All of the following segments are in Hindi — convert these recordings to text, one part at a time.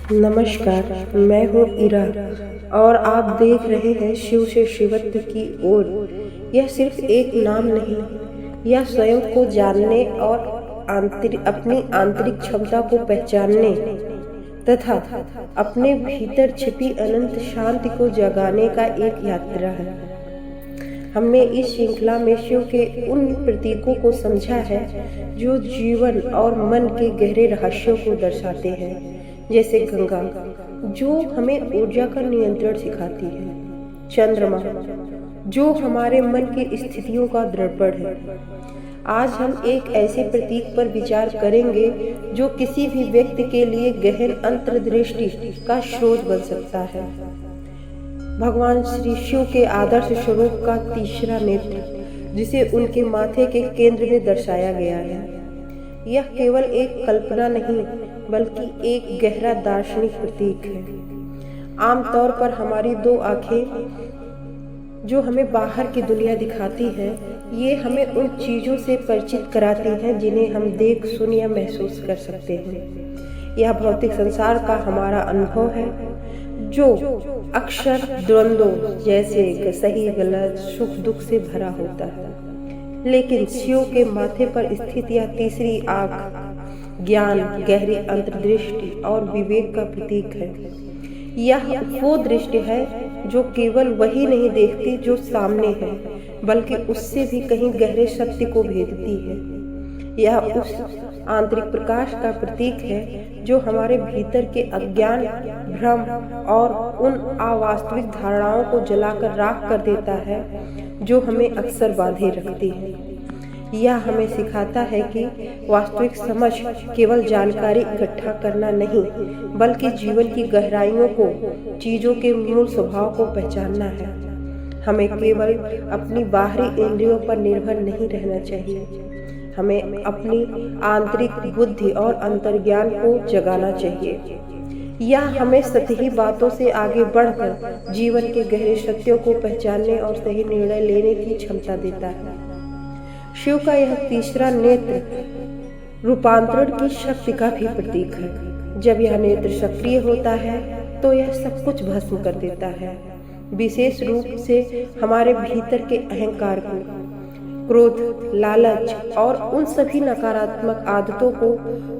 नमस्कार, मैं हूँ इरा और आप देख रहे हैं शिव से शिवत्व की ओर। यह सिर्फ एक नाम नहीं, यह स्वयं को जानने और अपनी आंतरिक क्षमता को पहचानने तथा अपने भीतर छिपी अनंत शांति को जगाने का एक यात्रा है। हमने इस श्रृंखला में शिव के उन प्रतीकों को समझा है जो जीवन और मन के गहरे रहस्यों को दर्शाते हैं, जैसे गंगा जो हमें ऊर्जा का नियंत्रण सिखाती है, चंद्रमा जो हमारे मन की स्थितियों का दर्पण है। आज हम एक ऐसे प्रतीक पर विचार करेंगे जो किसी भी व्यक्ति के लिए गहन अंतर्दृष्टि का स्रोत बन सकता है। भगवान श्री शिव के आदर्श स्वरूप का तीसरा नेत्र, जिसे उनके माथे के केंद्र में दर्शाया गया है। यह केवल एक कल्पना नहीं बल्कि एक गहरा दार्शनिक प्रतीक है। आमतौर पर हमारी दो आंखें जो हमें बाहर की दुनिया दिखाती है, ये हमें उन चीज़ों से परिचित कराती हैं जिन्हें हम देख, सुन या महसूस कर सकते हैं। यह भौतिक संसार का हमारा अनुभव है जो अक्सर द्वंद्वों जैसे सही गलत, सुख दुख से भरा होता है। लेकिन शिव के माथे पर स्थित यह तीसरी आंख ज्ञान, गहरी अंतर्दृष्टि और विवेक का प्रतीक है। यह वो दृष्टि है जो केवल वही नहीं देखती जो सामने है, बल्कि उससे भी कहीं गहरे सत्य को भेदती है। यह उस आंतरिक प्रकाश का प्रतीक है जो हमारे भीतर के अज्ञान, भ्रम और उन अवास्तविक धारणाओं को जलाकर राख कर देता है जो हमें अक्सर बांधे रखती है। यह हमें सिखाता है कि वास्तविक समझ केवल जानकारी इकट्ठा करना नहीं, बल्कि जीवन की गहराइयों को, चीज़ों के मूल स्वभाव को पहचानना है। हमें केवल अपनी बाहरी इंद्रियों पर निर्भर नहीं रहना चाहिए, हमें अपनी आंतरिक बुद्धि और अंतर्ज्ञान को जगाना चाहिए। यह हमें सतही बातों से आगे बढ़कर जीवन के गहरे सत्यों को पहचानने और सही निर्णय लेने की क्षमता देता है। शिव का यह तीसरा नेत्र रूपांतरण की शक्ति का भी प्रतीक है। जब यह नेत्र सक्रिय होता है तो यह सब कुछ भस्म कर देता है, विशेष रूप से हमारे भीतर के अहंकार को, क्रोध, लालच और उन सभी नकारात्मक आदतों को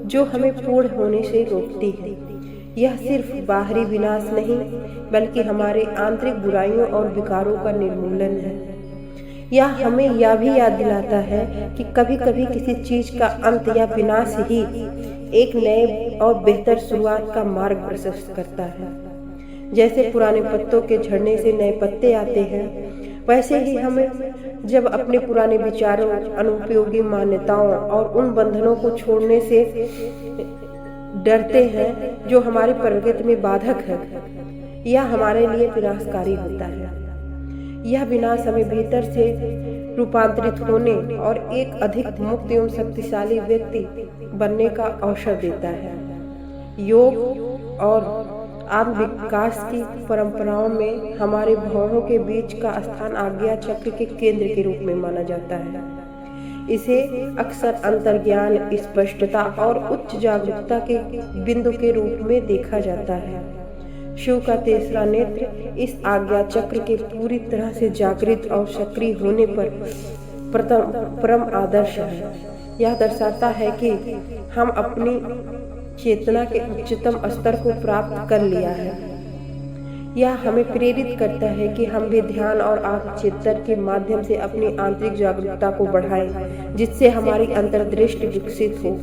जो हमें पूर्ण होने से रोकती है। यह सिर्फ बाहरी विनाश नहीं बल्कि हमारे आंतरिक बुराइयों और विकारों का निर्मूलन है। यह हमें यह भी याद दिलाता है कि कभी कभी किसी चीज का अंत या विनाश ही एक नए और बेहतर शुरुआत का मार्ग प्रशस्त करता है। जैसे पुराने पत्तों के झड़ने से नए पत्ते आते हैं, वैसे ही हमें जब अपने पुराने विचारों, अनुपयोगी मान्यताओं और उन बंधनों को छोड़ने से डरते हैं जो हमारी प्रगति में बाधक है, यह हमारे लिए विनाशकारी होता है। यह विनाश हमें भीतर से रूपांतरित होने और एक अधिक मुक्त एवं शक्तिशाली व्यक्ति बनने का अवसर देता है। योग और आत्म विकास की परंपराओं में हमारे भावों के बीच का स्थान आज्ञा चक्र के केंद्र के रूप में माना जाता है। इसे अक्सर अंतर्ज्ञान, स्पष्टता और उच्च जागरूकता के बिंदु के रूप में देखा जाता है। शिव का तीसरा नेत्र इस आज्ञा चक्र के पूरी तरह से जागृत और सक्रिय होने पर परम आदर्श है। यह दर्शाता है कि हम अपनी चेतना के उच्चतम स्तर को प्राप्त कर लिया है। यह हमें प्रेरित करता है कि हम भी ध्यान और आत्मचिंतन के माध्यम से अपनी आंतरिक जागरूकता को बढ़ाएं, जिससे हमारी अंतर्दृष्टि विकसित हो,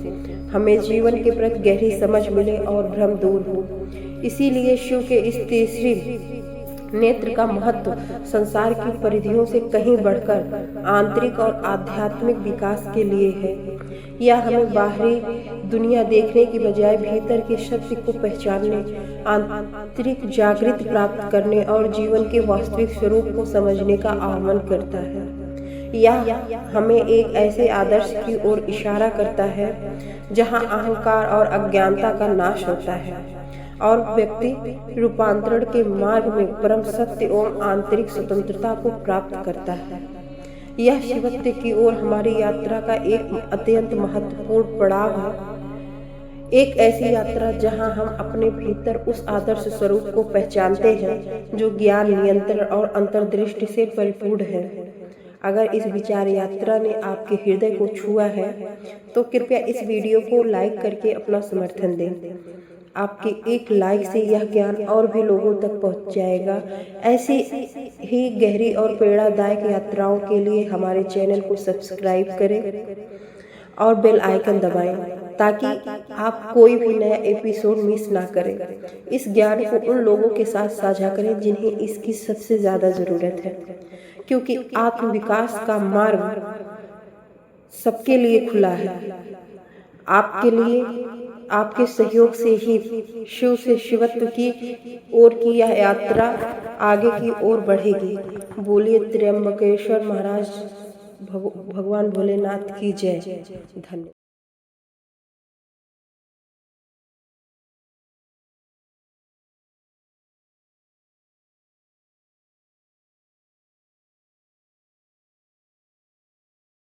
हमें जीवन के प्रति गहरी समझ मिले और भ्रम दूर हो। इसीलिए शिव के इस तीसरी नेत्र का महत्व संसार की परिधियों से कहीं बढ़कर आंतरिक और आध्यात्मिक विकास के लिए है। यह हमें बाहरी दुनिया देखने की बजाय भीतर के सत्य को पहचानने, आंतरिक जागृति प्राप्त करने और जीवन के वास्तविक स्वरूप को समझने का आह्वान करता है। यह हमें एक ऐसे आदर्श की ओर इशारा करता है जहां अहंकार और अज्ञानता का नाश होता है और व्यक्ति रूपांतरण के मार्ग में परम सत्य एवं आंतरिक स्वतंत्रता को प्राप्त करता है। यह शिवत्व की ओर हमारी यात्रा का एक अत्यंत महत्वपूर्ण पड़ाव है। एक ऐसी यात्रा जहां हम अपने भीतर उस आदर्श स्वरूप को पहचानते हैं जो ज्ञान, नियंत्रण और अंतर्दृष्टि से परिपूर्ण है। अगर इस विचार यात्रा ने आपके हृदय को छुआ है तो कृपया इस वीडियो को लाइक करके अपना समर्थन दें। आपके एक लाइक से यह ज्ञान और भी लोगों तक पहुंच जाएगा। ऐसी ही गहरी और प्रेरणादायक यात्राओं के लिए हमारे चैनल को सब्सक्राइब करें और बेल आइकन दबाएं ताकि आप कोई भी नया एपिसोड मिस ना करें। इस ज्ञान को उन लोगों के साथ साझा करें जिन्हें इसकी सबसे ज़्यादा ज़रूरत है, क्योंकि आत्मविकास का मार्ग सबके लिए खुला है। आपके लिए, आपके सहयोग से ही शिव से शिवत्व की ओर की यह यात्रा आगे की ओर बढ़ेगी। बोलिए त्र्यंबकेश्वर महाराज भगवान भोलेनाथ की जय। धन्यवाद।